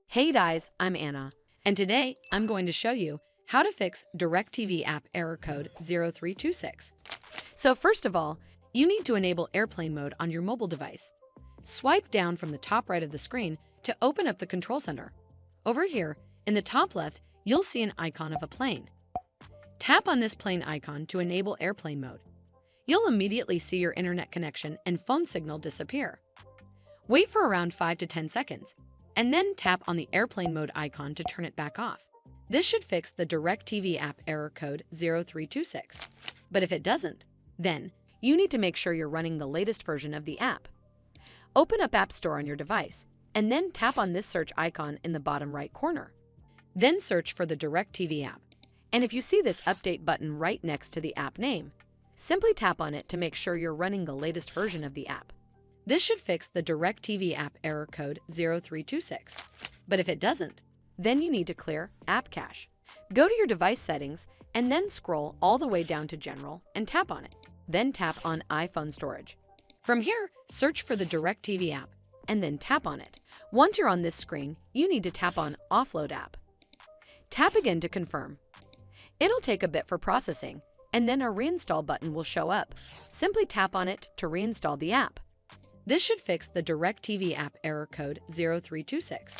Hey guys, I'm Anna, and today I'm going to show you how to fix DirecTV app error code 0326. So first of all, you need to enable airplane mode on your mobile device. Swipe down from the top right of the screen to open up the control center. Over here, in the top left, you'll see an icon of a plane. Tap on this plane icon to enable airplane mode. You'll immediately see your internet connection and phone signal disappear. Wait for around 5 to 10 seconds, and then tap on the airplane mode icon to turn it back off. This should fix the DirecTV app error code 0326. But if it doesn't, then you need to make sure you're running the latest version of the app. Open up App Store on your device, and then tap on this search icon in the bottom right corner. Then search for the DirecTV app. And if you see this update button right next to the app name, simply tap on it to make sure you're running the latest version of the app. This should fix the DirecTV app error code 0326. But if it doesn't, then you need to clear App Cache. Go to your device settings and then scroll all the way down to General and tap on it. Then tap on iPhone Storage. From here, search for the DirecTV app and then tap on it. Once you're on this screen, you need to tap on Offload App. Tap again to confirm. It'll take a bit for processing, and then a reinstall button will show up. Simply tap on it to reinstall the app. This should fix the DirecTV app error code 0326.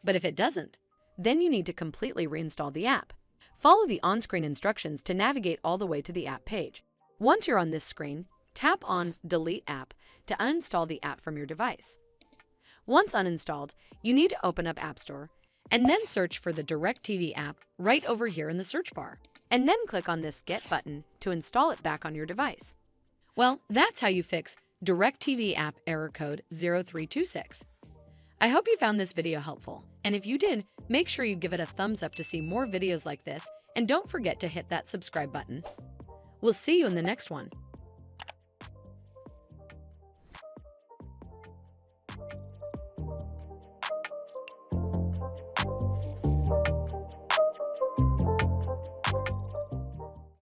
But if it doesn't, then you need to completely reinstall the app. Follow the on-screen instructions to navigate all the way to the app page. Once you're on this screen, tap on Delete App to uninstall the app from your device. Once uninstalled, you need to open up App Store and then search for the DirecTV app right over here in the search bar, and then click on this Get button to install it back on your device. Well, that's how you fix DirecTV app error code 0326. I hope you found this video helpful, and if you did, make sure you give it a thumbs up to see more videos like this, and don't forget to hit that subscribe button. We'll see you in the next one.